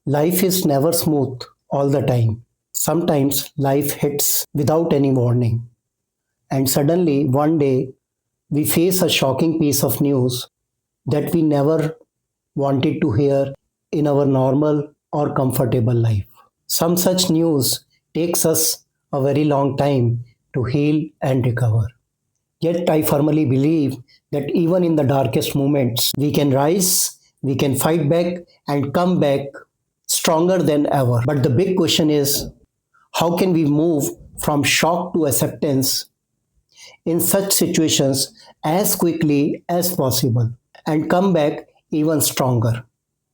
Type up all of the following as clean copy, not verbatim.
Life is never smooth all the time. Sometimes life hits without any warning, and suddenly one day we face a shocking piece of news that we never wanted to hear in our normal or comfortable life. Some such news takes us a very long time to heal and recover. Yet I firmly believe that even in the darkest moments, we can rise, we can fight back, and come back stronger than ever. But the big question is, how can we move from shock to acceptance in such situations as quickly as possible and come back even stronger?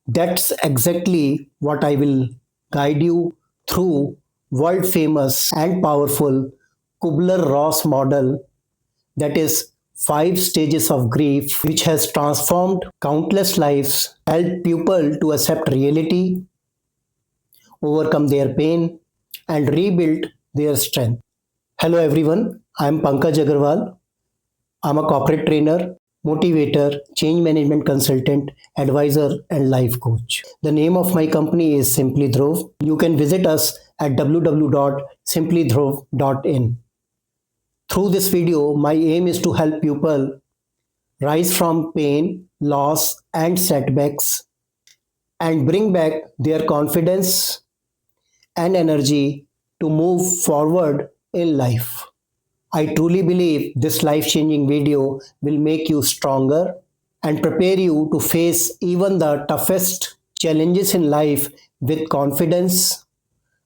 That's exactly what I will guide you through world famous and powerful Kubler-Ross model, that is 5 stages of grief, which has transformed countless lives, helped people to accept reality, overcome their pain, and rebuild their strength. Hello everyone, I am Pankaj Agarwal. I'm a corporate trainer, motivator, change management consultant, advisor, and life coach. The name of my company is Simply Dhruv. You can visit us at www.simplydhruv.in. Through this video, my aim is to help people rise from pain, loss, and setbacks and bring back their confidence and energy to move forward in life. I truly believe this life changing video will make you stronger and prepare you to face even the toughest challenges in life with confidence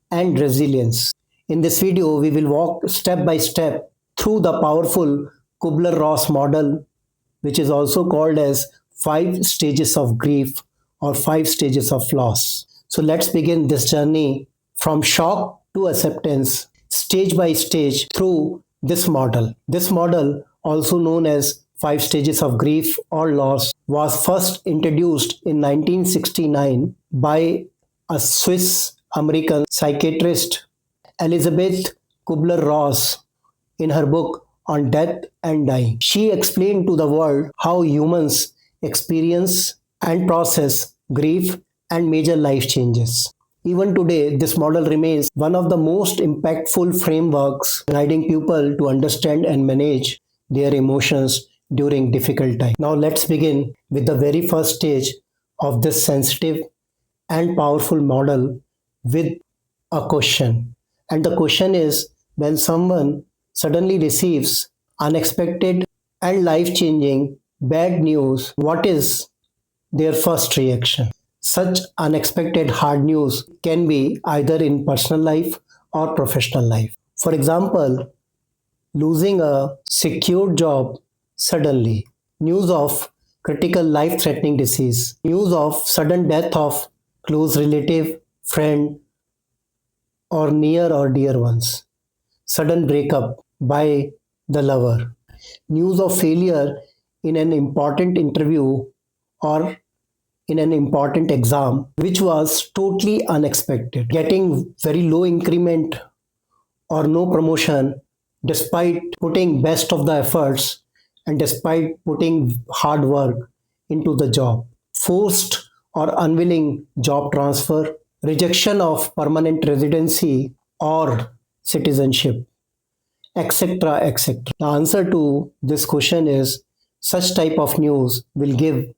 and resilience. In this video, we will walk step by step through the powerful Kubler-Ross model, which is also called as 5 stages of grief or 5 stages of loss. So let's begin this journey from shock to acceptance, stage by stage through this model. This model, also known as 5 stages of grief or loss, was first introduced in 1969 by a Swiss American psychiatrist, Elizabeth Kubler-Ross, in her book on death and dying. She explained to the world how humans experience and process grief and major life changes. Even today, this model remains one of the most impactful frameworks guiding people to understand and manage their emotions during difficult times. Now, let's begin with the very first stage of this sensitive and powerful model with a question. And the question is, when someone suddenly receives unexpected and life changing bad news, what is their first reaction? Such unexpected hard news can be either in personal life or professional life. For example, losing a secure job suddenly, news of critical life threatening disease, news of sudden death of close relative, friend, or near or dear ones, sudden breakup by the lover, news of failure in an important interview or in an important exam, which was totally unexpected, getting very low increment or no promotion despite putting best of the efforts and despite putting hard work into the job, forced or unwilling job transfer, rejection of permanent residency or citizenship, etc. etc. The answer to this question is such type of news will give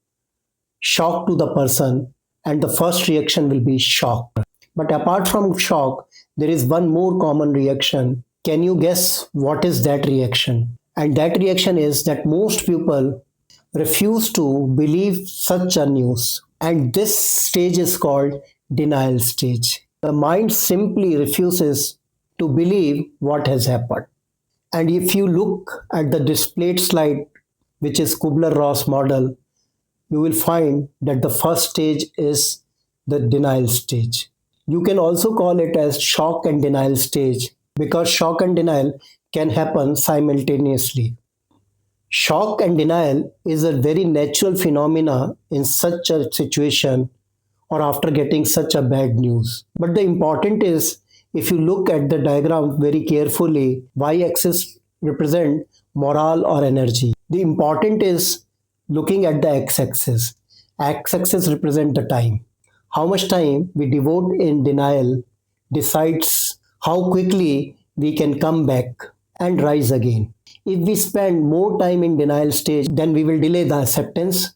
shock to the person, and the first reaction will be shock. But apart from shock, there is one more common reaction. Can you guess what is that reaction? And that reaction is that most people refuse to believe such a news. And this stage is called denial stage. The mind simply refuses to believe what has happened. And if you look at the displayed slide, which is Kubler-Ross model, you will find that the first stage is the denial stage. You can also call it as shock and denial stage because shock and denial can happen simultaneously. Shock and denial is a very natural phenomena in such a situation or after getting such a bad news. But the important is, if you look at the diagram very carefully, y-axis represent morale or energy. The important is looking at the x-axis. X-axis represent the time. How much time we devote in denial decides how quickly we can come back and rise again. If we spend more time in denial stage, then we will delay the acceptance,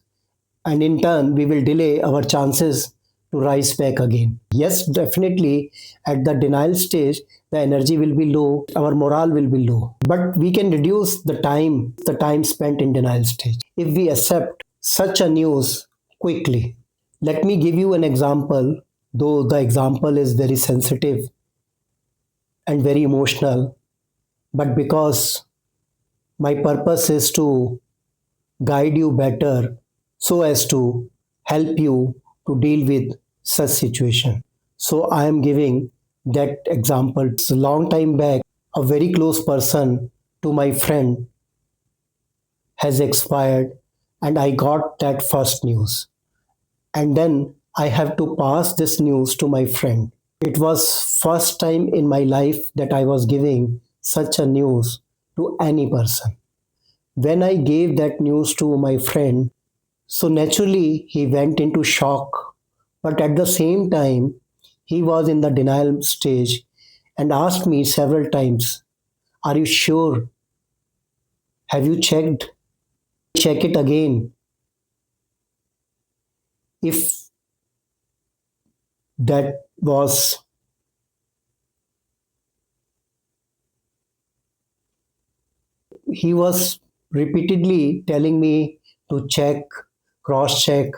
and in turn we will delay our chances to rise back again. Yes, definitely at the denial stage the energy will be low, our morale will be low, but we can reduce the time spent in denial stage if we accept such a news quickly. Let me give you an example, though the example is very sensitive and very emotional, but because my purpose is to guide you better so as to help you to deal with such situation. So I am giving that example. It's a long time back, a very close person to my friend has expired, and I got that first news. And then I have to pass this news to my friend. It was first time in my life that I was giving such a news to any person. When I gave that news to my friend, so naturally he went into shock, but at the same time he was in the denial stage and asked me several times, "Are you sure? Have you checked? Check it again." If that was he was repeatedly telling me to check, cross check.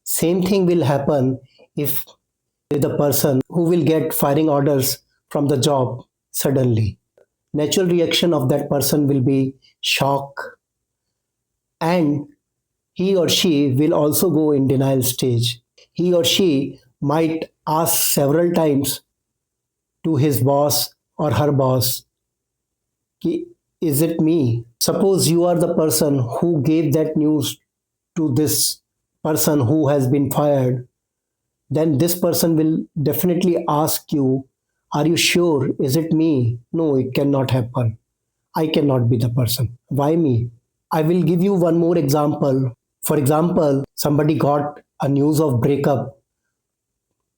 Same thing will happen if the person who will get firing orders from the job suddenly. Natural reaction of that person will be shock, and he or she will also go in denial stage. He or she might ask several times to his boss or her boss, "Ki, is it me?" Suppose you are the person who gave that news to this person who has been fired, then this person will definitely ask you, "Are you sure? Is it me?" No, it cannot happen. I cannot be the person. Why me? I will give you one more example. For example, somebody got a news of breakup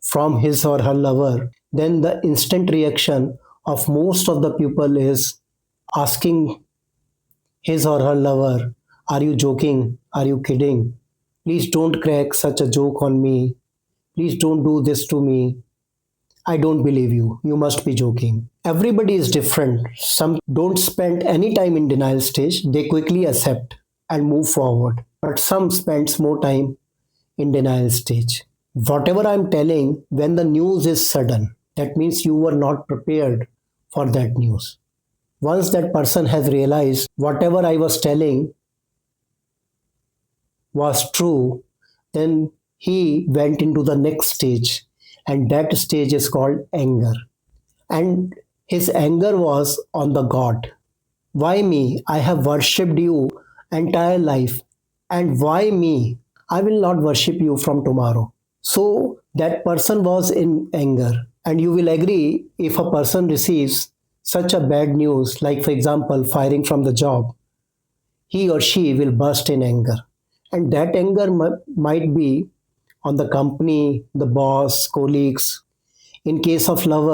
from his or her lover. Then the instant reaction of most of the people is asking his or her lover, "Are you joking? Are you kidding? Please don't crack such a joke on me. Please don't do this to me. I don't believe you. You must be joking." Everybody is different. Some don't spend any time in denial stage. They quickly accept and move forward. But some spends more time in denial stage. Whatever I'm telling, when the news is sudden, that means you were not prepared for that news. Once that person has realized whatever I was telling was true, then he went into the next stage, and that stage is called anger. And his anger was on the God. Why me? I have worshipped you entire life. And why me? I will not worship you from tomorrow. So that person was in anger. And you will agree, if a person receives such a bad news, like for example, firing from the job, he or she will burst in anger. And that anger might be on the company, the boss, colleagues. In case of lover,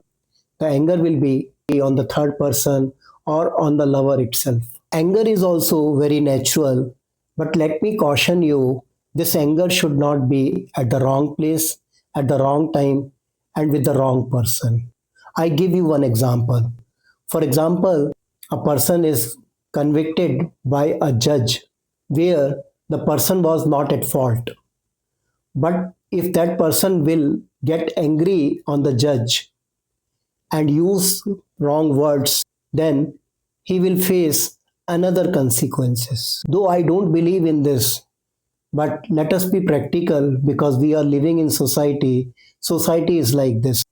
the anger will be on the third person or on the lover itself. Anger is also very natural, but let me caution you, this anger should not be at the wrong place, at the wrong time, and with the wrong person. I give you one example. For example, a person is convicted by a judge where the person was not at fault. But if that person will get angry on the judge and use wrong words, then he will face another consequences. Though I don't believe in this, but let us be practical because we are living in society. Society is like this.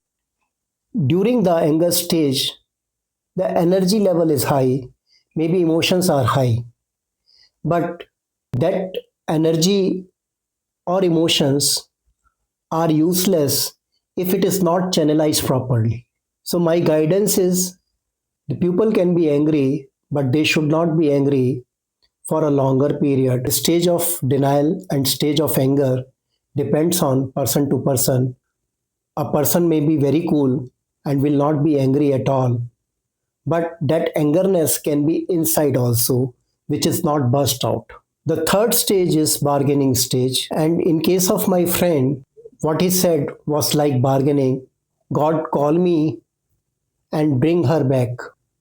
During the anger stage, the energy level is high, maybe emotions are high, but that energy or emotions are useless if it is not channelized properly. So, my guidance is the people can be angry, but they should not be angry for a longer period. The stage of denial and stage of anger depends on person to person. A person may be very cool and will not be angry at all, but that angerness can be inside also, which is not burst out. The third stage is bargaining stage. And in case of my friend, what he said was like bargaining. God, call me and bring her back.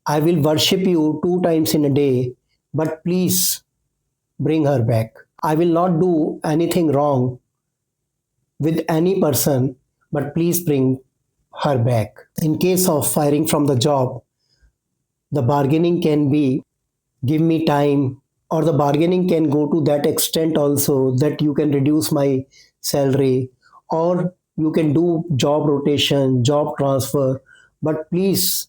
I will worship you 2 times in a day, but please bring her back. I will not do anything wrong with any person, but please bring her back. In case of firing from the job, the bargaining can be give me time, or the bargaining can go to that extent also that you can reduce my salary, or you can do job rotation, job transfer, but please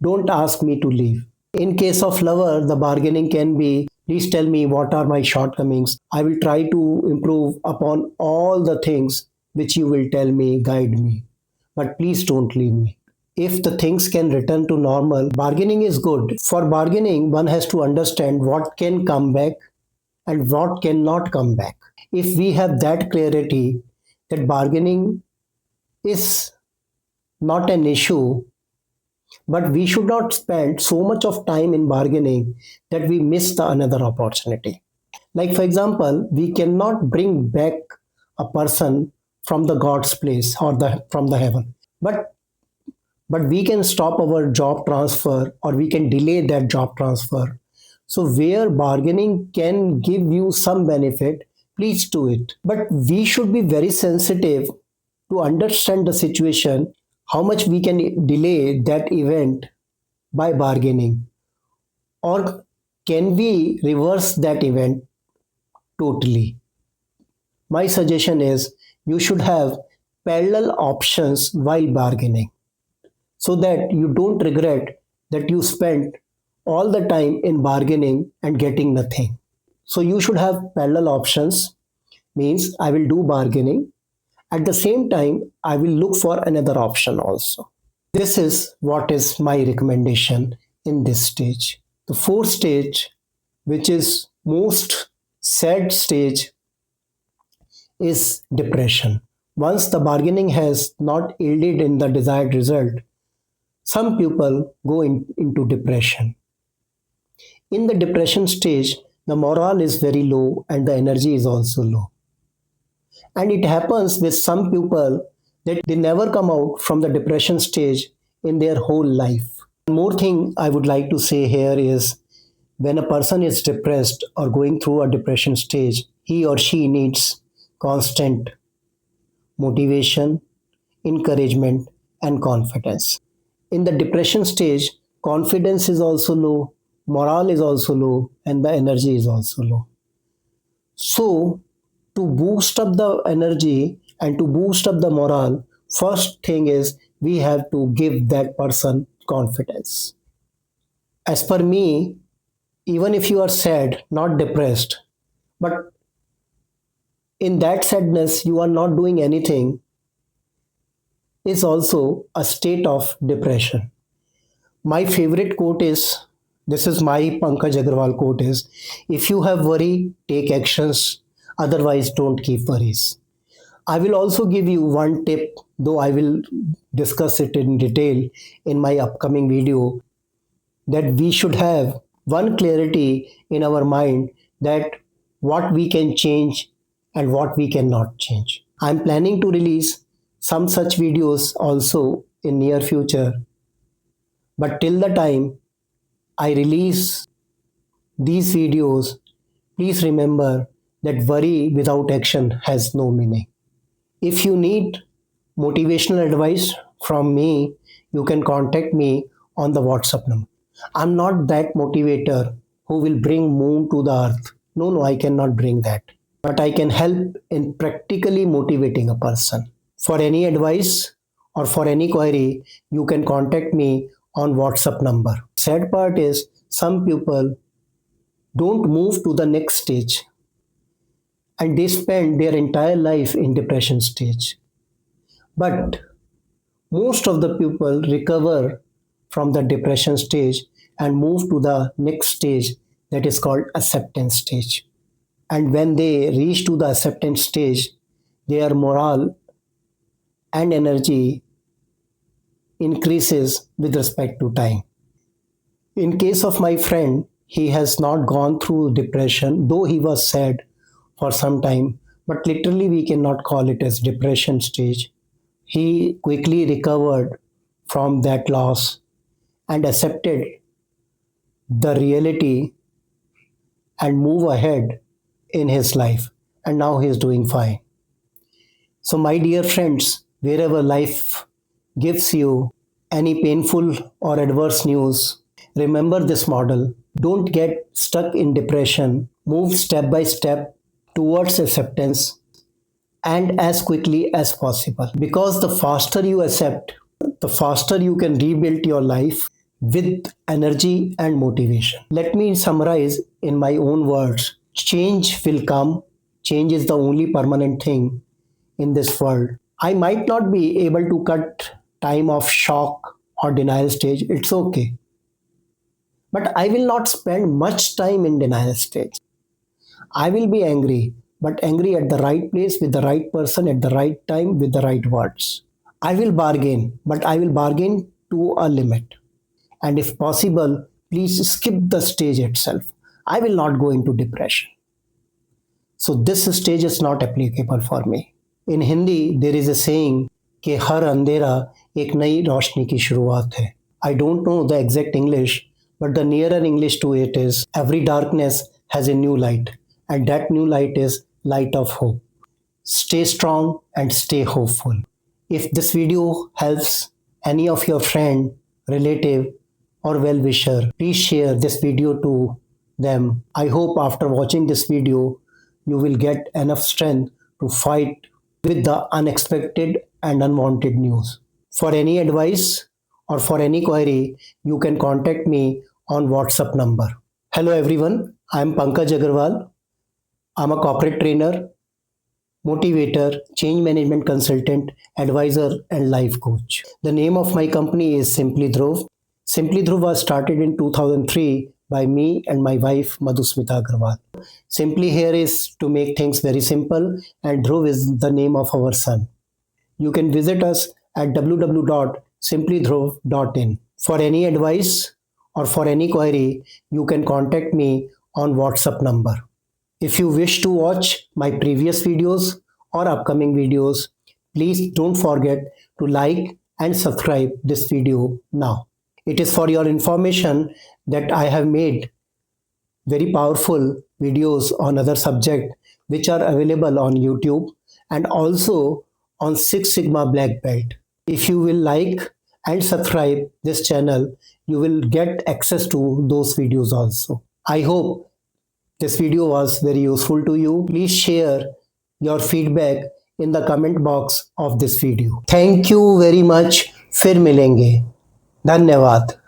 don't ask me to leave. In case of lover, the bargaining can be please tell me what are my shortcomings. I will try to improve upon all the things which you will tell me, guide me. But please don't leave me. If the things can return to normal, bargaining is good. For bargaining, one has to understand what can come back and what cannot come back. If we have that clarity that bargaining is not an issue, but we should not spend so much of time in bargaining that we miss the another opportunity. Like for example, we cannot bring back a person from the God's place or the from the heaven. But we can stop our job transfer or we can delay that job transfer. So where bargaining can give you some benefit, please do it. But we should be very sensitive to understand the situation, how much we can delay that event by bargaining, or can we reverse that event totally. My suggestion is you should have parallel options while bargaining so that you don't regret that you spent all the time in bargaining and getting nothing. So you should have parallel options, means I will do bargaining. At the same time, I will look for another option also. This is what is my recommendation in this stage. The fourth stage, which is most sad stage, is depression. Once the bargaining has not yielded in the desired result, some people go into depression. In the depression stage, the morale is very low and the energy is also low. And it happens with some people that they never come out from the depression stage in their whole life. One more thing I would like to say here is when a person is depressed or going through a depression stage, he or she needs constant motivation, encouragement, and confidence. In the depression stage, confidence is also low, morale is also low, and the energy is also low. So, to boost up the energy and to boost up the morale, first thing is we have to give that person confidence. As per me, even if you are sad, not depressed, but in that sadness you are not doing anything, is also a state of depression. My favorite quote is this is my Pankaj Agarwal quote is if you have worry, take actions, otherwise, don't keep worries. I will also give you one tip, though I will discuss it in detail in my upcoming video, that we should have one clarity in our mind that what we can change and what we cannot change. I'm planning to release some such videos also in near future, but till the time I release these videos, please remember that worry without action has no meaning. If you need motivational advice from me, you can contact me on the WhatsApp number. I'm not that motivator who will bring moon to the earth. No, I cannot bring that. But I can help in practically motivating a person. For any advice or for any query, you can contact me on WhatsApp number. Sad part is some people don't move to the next stage and they spend their entire life in depression stage. But most of the people recover from the depression stage and move to the next stage that is called acceptance stage. And when they reach to the acceptance stage, their morale and energy increases with respect to time. In case of my friend, he has not gone through depression, though he was sad for some time, but literally we cannot call it as depression stage. He quickly recovered from that loss and accepted the reality and move ahead in his life. And now he is doing fine. So, my dear friends, wherever life gives you any painful or adverse news, remember this model. Don't get stuck in depression. Move step by step towards acceptance and as quickly as possible. Because the faster you accept, the faster you can rebuild your life with energy and motivation. Let me summarize in my own words. Change will come. Change is the only permanent thing in this world. I might not be able to cut time of shock or denial stage. It's okay. But I will not spend much time in denial stage. I will be angry, but angry at the right place with the right person at the right time with the right words. I will bargain, but I will bargain to a limit. And if possible, please skip the stage itself. I will not go into depression. So this stage is not applicable for me. In Hindi, there is a saying कि हर अंधेरा एक नई रोशनी की शुरुआत है. I don't know the exact English, but the nearer English to it is every darkness has a new light, and that new light is light of hope. Stay strong and stay hopeful. If this video helps any of your friend, relative, or well-wisher, please share this video to them. I hope after watching this video, you will get enough strength to fight with the unexpected and unwanted news. For any advice or for any query, you can contact me on WhatsApp number. Hello everyone, I am Pankaj Agarwal. I'm a corporate trainer, motivator, change management consultant, advisor, and life coach. The name of my company is Simply Dhruv. Simply Dhruv was started in 2003 by me and my wife Madhusmita Agarwal. Simply here is to make things very simple, and Dhruv is the name of our son. You can visit us at www.simplydhruv.in. For any advice or for any query, you can contact me on WhatsApp number. If you wish to watch my previous videos or upcoming videos, please don't forget to like and subscribe this video now. It is for your information that I have made very powerful videos on other subjects which are available on YouTube and also on Six Sigma Black Belt. If you will like and subscribe this channel, you will get access to those videos also. I hope this video was very useful to you. Please share your feedback in the comment box of this video. Thank you very much. फिर मिलेंगे. धन्यवाद.